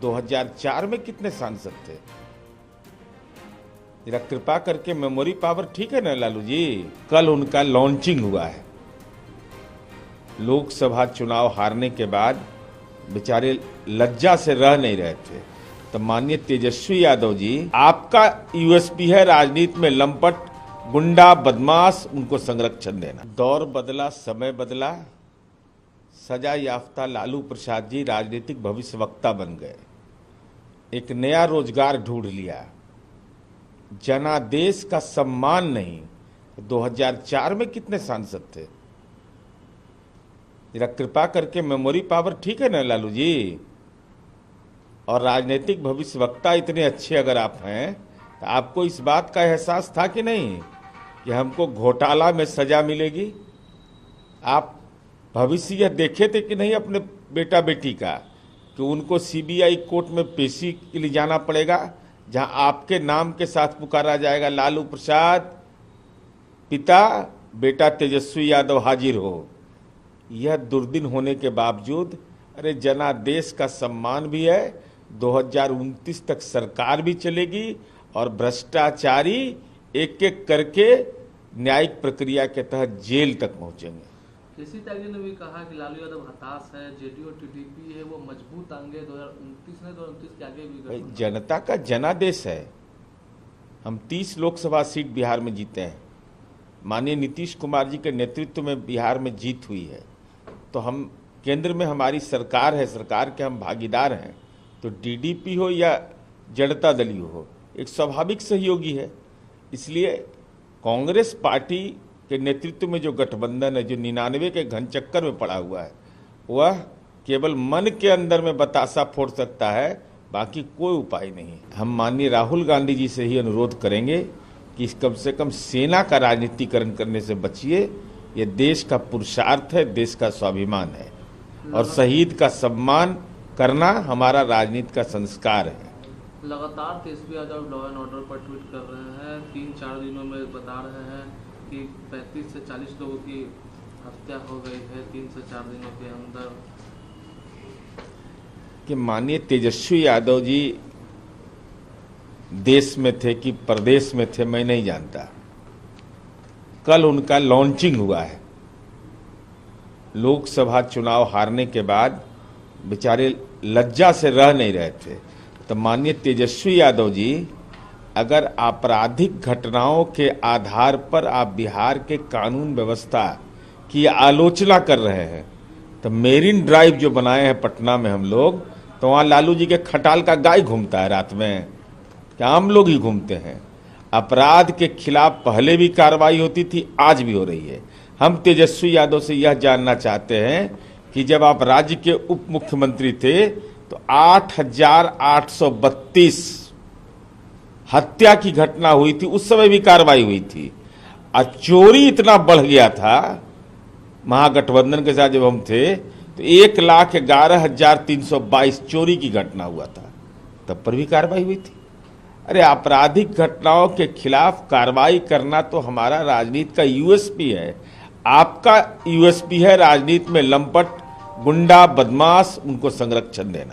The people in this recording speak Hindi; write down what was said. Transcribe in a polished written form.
2004 में कितने सांसद थे? जरा कृपा करके मेमोरी पावर ठीक है ना लालू जी। कल उनका लॉन्चिंग हुआ है। लोकसभा चुनाव हारने के बाद बेचारे लज्जा से रह नहीं रहे थे। तो माननीय तेजस्वी यादव जी, आपका यूएसपी है राजनीति में लंपट, गुंडा, बदमाश, उनको संरक्षण देना। दौर बदला, समय बदला, सजा याफ्ता लालू प्रसाद जी राजनीतिक भविष्यवक्ता बन गए। एक नया रोजगार ढूंढ लिया। जनादेश का सम्मान नहीं। 2004 में कितने सांसद थे? जरा कृपा करके मेमोरी पावर ठीक है ना लालू जी। और राजनीतिक भविष्यवक्ता इतने अच्छे अगर आप हैं तो आपको इस बात का एहसास था कि नहीं कि हमको घोटाला में सजा मिलेगी? आप भविष्य यह देखे थे कि नहीं अपने बेटा बेटी का कि उनको सीबीआई कोर्ट में पेशी के लिए जाना पड़ेगा, जहां आपके नाम के साथ पुकारा जाएगा लालू प्रसाद पिता, बेटा तेजस्वी यादव हाजिर हो। यह दुर्दिन होने के बावजूद अरे जनादेश का सम्मान भी है। 2029 तक सरकार भी चलेगी और भ्रष्टाचारी एक एक करके न्यायिक प्रक्रिया के तहत जेल तक पहुंचेंगे। केसी त्यागी ने भी कहा कि लालू यादव हताश है, जेडीयू और टीडीपी है वो मजबूत आएंगे 2029 के आगे भी। जनता का जनादेश है। हम 30 लोकसभा सीट बिहार में जीते हैं। माननीय नीतीश कुमार जी के नेतृत्व में बिहार में जीत हुई है। तो हम केंद्र में हमारी सरकार है, सरकार के हम भागीदार हैं। तो टीडीपी हो या जनता दल हो, एक स्वाभाविक सहयोगी है। इसलिए कांग्रेस पार्टी के नेतृत्व में जो गठबंधन है, जो 99 के घन चक्कर में पड़ा हुआ है, वह केवल मन के अंदर में बतासा फोड़ सकता है, बाकी कोई उपाय नहीं। हम माननीय राहुल गांधी जी से ही अनुरोध करेंगे कि कम से कम सेना का राजनीतिकरण करने से बचिए। ये देश का पुरुषार्थ है, देश का स्वाभिमान है और शहीद का सम्मान करना हमारा राजनीति का संस्कार है। लगातार Tejashwi Yadav law and order पर ट्वीट कर रहे हैं। 3-4 दिनों में बता रहे हैं कि 35 से 40 लोगों की हत्या हो गई है 3 से 4 दिनों के अंदर। कि माननीय तेजस्वी यादव जी देश में थे कि प्रदेश में थे मैं नहीं जानता। कल उनका लॉन्चिंग हुआ है। लोकसभा चुनाव हारने के बाद बेचारे लज्जा से रह नहीं रहे थे। तो माननीय तेजस्वी यादव जी, अगर आपराधिक घटनाओं के आधार पर आप बिहार के कानून व्यवस्था की आलोचना कर रहे हैं, तो मेरीन ड्राइव जो बनाए हैं पटना में हम लोग, तो वहाँ लालू जी के खटाल का गाय घूमता है रात में, क्या हम लोग ही घूमते हैं? अपराध के खिलाफ पहले भी कार्रवाई होती थी, आज भी हो रही है। हम तेजस्वी यादव से यह जानना चाहते हैं कि जब आप राज्य के उप मुख्यमंत्री थे तो 8,832 हत्या की घटना हुई थी, उस समय भी कार्रवाई हुई थी। और चोरी इतना बढ़ गया था महागठबंधन के साथ जब हम थे, तो 1,11,322 चोरी की घटना हुआ था, तब पर भी कार्रवाई हुई थी। अरे आपराधिक घटनाओं के खिलाफ कार्रवाई करना तो हमारा राजनीति का यूएसपी है। आपका यूएसपी है राजनीति में लंपट, गुंडा, बदमाश, उनको संरक्षण देना।